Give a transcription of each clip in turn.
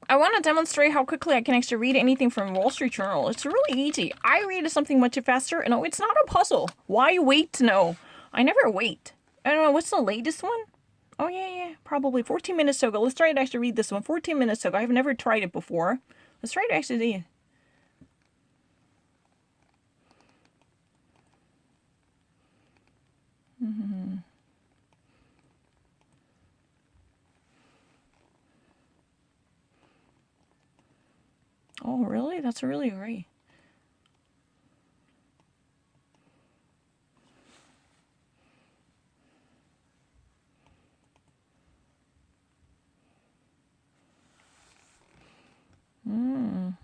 I want to demonstrate how quickly I can actually read anything from Wall Street Journal. It's really easy. I read something much faster. No, it's not a puzzle. Why wait? No, I never wait. I don't know. What's the latest one? Oh, yeah. Probably 14 minutes ago. Let's try to actually read this one. 14 minutes ago. I've never tried it before. Let's try to actually read it. Oh, really? That's really great. Mm.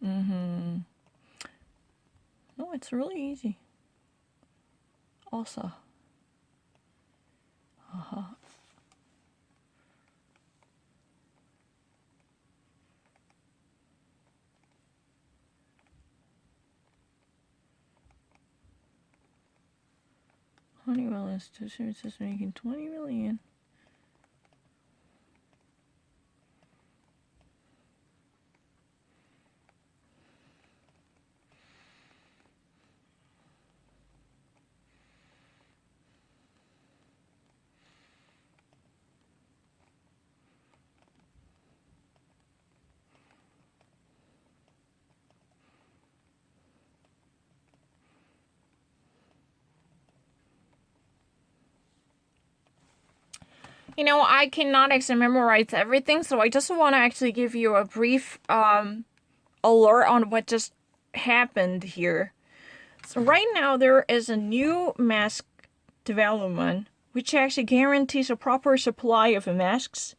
Mm-hmm. No, it's really easy. Also. Uh-huh. Honeywell Institution is making 20 million. I cannot actually memorize everything, so I just want to actually give you a brief alert on what just happened here. So right now there is a new mask development which actually guarantees a proper supply of masks.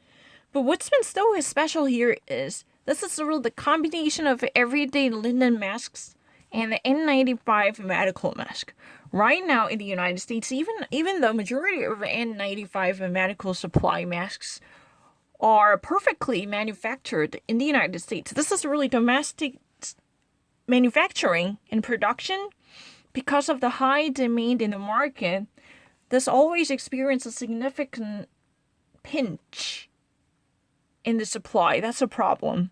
But what's been so special here is this is the combination of everyday linen masks and the N95 medical mask. Right now in the United States, even the majority of N95 medical supply masks are perfectly manufactured in the United States. This is really domestic manufacturing and production. Because of the high demand in the market, this always experiences a significant pinch in the supply. That's a problem.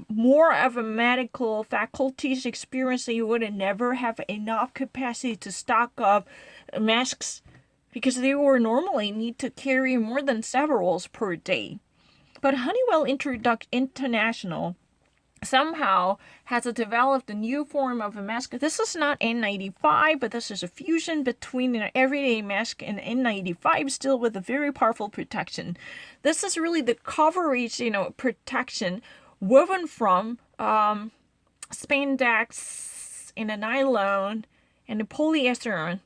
More of a medical faculties experience that you would never have enough capacity to stock up masks because they would normally need to carry more than several per day. But Honeywell International somehow has developed a new form of a mask. This is not N95, but this is a fusion between an everyday mask and N95, still with a very powerful protection. This is really the coverage, protection woven from spandex and a nylon and a polyester.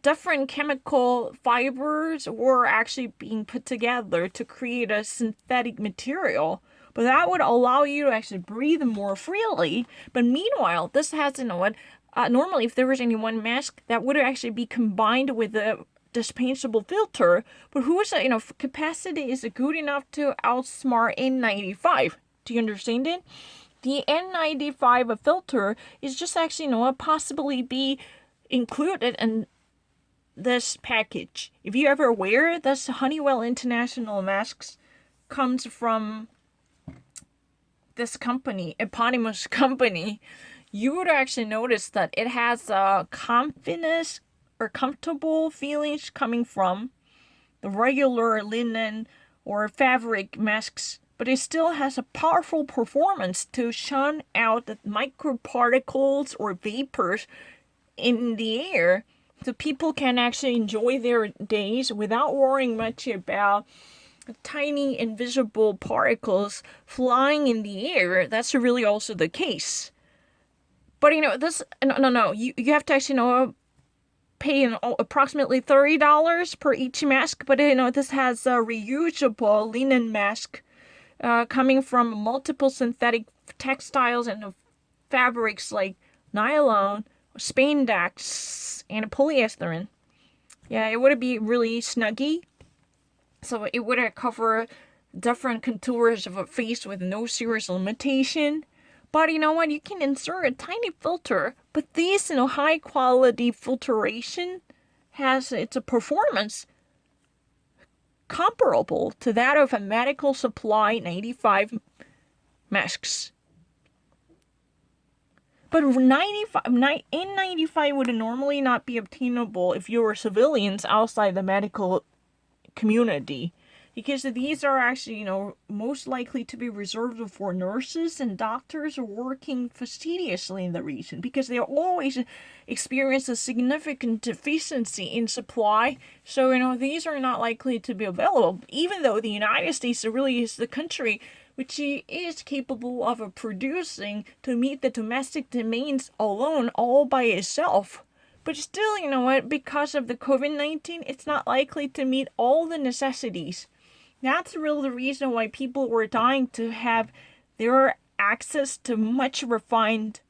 Different chemical fibers were actually being put together to create a synthetic material, but that would allow you to actually breathe more freely. But meanwhile, this has, normally if there was any one mask, that would actually be combined with a dispensable filter. But whose, capacity is good enough to outsmart N95? Do you understand it? The N95 filter is just actually, possibly be included in this package. If you ever wear this Honeywell International masks, comes from this company, eponymous company, you would actually notice that it has a confidence or comfortable feelings coming from the regular linen or fabric masks, but it still has a powerful performance to shun out the microparticles or vapors in the air so people can actually enjoy their days without worrying much about tiny invisible particles flying in the air. That's really also the case. But this no, you have to actually pay approximately $30 per each mask. But this has a reusable linen mask coming from multiple synthetic textiles and fabrics like nylon, spandex, and polyester. Yeah, it would be really snuggy. So it would cover different contours of a face with no serious limitation. But you know what? You can insert a tiny filter, but these, high quality filtration has its performance comparable to that of a medical supply 95 masks. But N95 would normally not be obtainable if you were civilians outside the medical community, because these are actually, most likely to be reserved for nurses and doctors working fastidiously in the region, because they always experience a significant deficiency in supply. So, these are not likely to be available, even though the United States really is the country which is capable of producing to meet the domestic demands alone, all by itself. But still, because of the COVID-19, it's not likely to meet all the necessities. That's really the reason why people were dying to have their access to much refined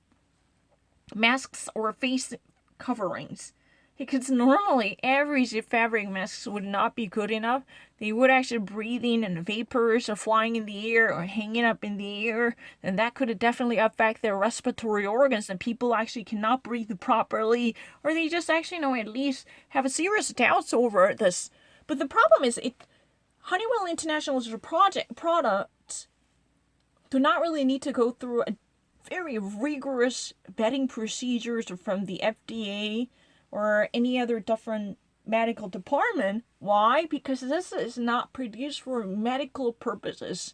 masks or face coverings. Because normally every fabric masks would not be good enough. They would actually breathe in vapors or flying in the air or hanging up in the air, and that could definitely affect their respiratory organs, and people actually cannot breathe properly, or they just actually at least have serious doubts over this. But the problem is Honeywell International's products do not really need to go through a very rigorous vetting procedures from the FDA or any other different medical department. Why? Because this is not produced for medical purposes.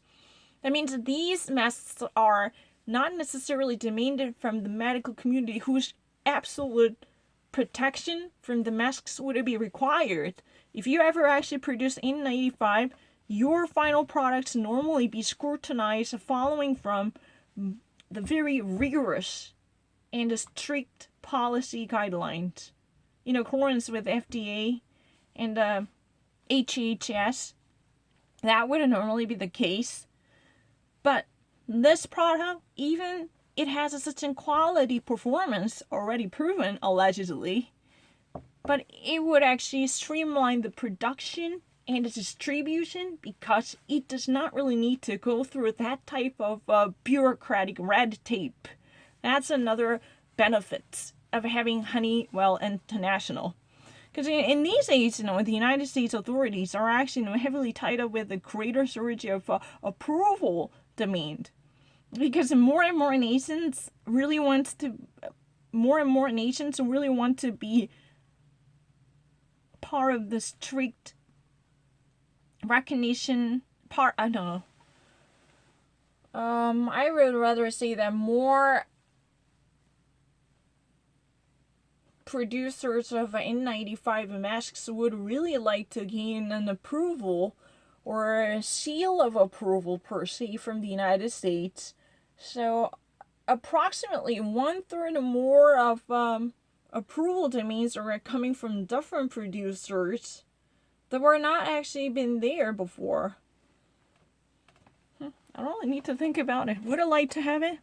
That means that these masks are not necessarily demanded from the medical community, whose absolute protection from the masks would be required. If you ever actually produce N95, your final products normally be scrutinized following from the very rigorous and strict policy guidelines in accordance with FDA and HHS. That would normally be the case. But this product, even it has a certain quality performance already proven, allegedly, but it would actually streamline the production and the distribution, because it does not really need to go through that type of bureaucratic red tape. That's another benefit of having Honeywell International. Because in these days, the United States authorities are actually heavily tied up with a greater surge of approval demand. Because more and more nations really want to be part of the strict recognition part. I don't know. I would rather say that more producers of N95 masks would really like to gain an approval or a seal of approval per se from the United States. So approximately 1/3 more of approval demands are coming from different producers that were not actually been there before. I don't really need to think about it. Would I like to have it?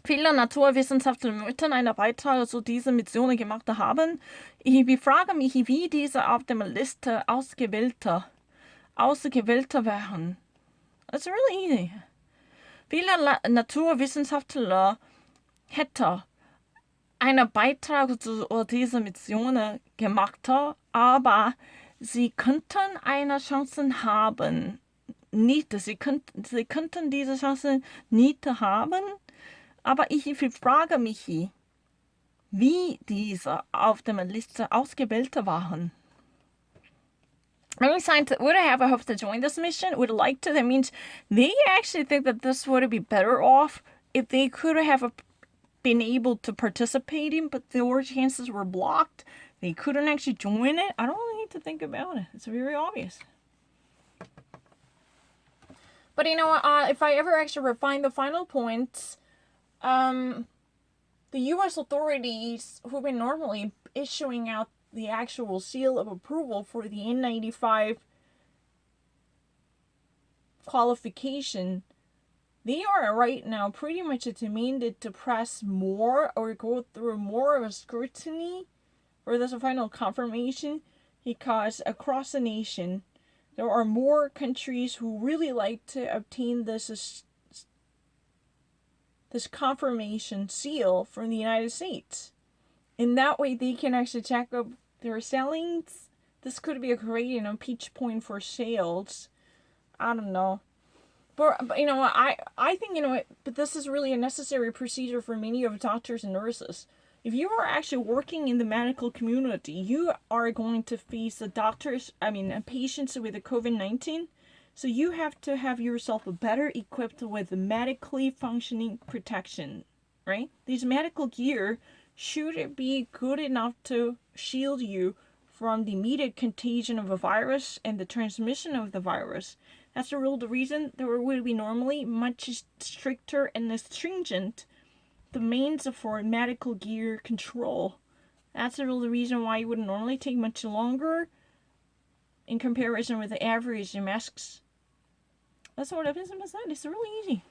Viele Naturwissenschaftler möchten einen Beitrag zu dieser Mission gemacht haben. Ich frage mich, wie diese auf der Liste ausgewählter wären. It's really easy. Viele Naturwissenschaftler hätten einen Beitrag zu dieser Mission gemacht, aber sie könnten eine Chance haben. Sie könnten diese Chance nicht haben. Aber ich frage mich, wie diese auf der Liste ausgewählt waren. Many scientists would have hoped to join this mission, would like to. That means they actually think that this would be better off if they could have been able to participate in, but their chances were blocked. They couldn't actually join it. I don't really need to think about it. It's very obvious. But if I ever actually refine the final points, the U.S. authorities, who've been normally issuing out the actual seal of approval for the N95 qualification, they are right now pretty much demanded to press more or go through more of a scrutiny for this final confirmation, because across the nation there are more countries who really like to obtain this confirmation seal from the United States. In that way, they can actually check up they're selling. This could be a great, pitch point for sales. I don't know. But I think, but this is really a necessary procedure for many of doctors and nurses. If you are actually working in the medical community, you are going to face patients with the COVID-19. So you have to have yourself better equipped with medically functioning protection, right? These medical gear should be good enough to shield you from the immediate contagion of a virus and the transmission of the virus. That's the reason there would be normally much stricter and stringent domains for medical gear control. That's the reason why it would normally take much longer in comparison with the average masks. That's what I've been saying. It's really easy.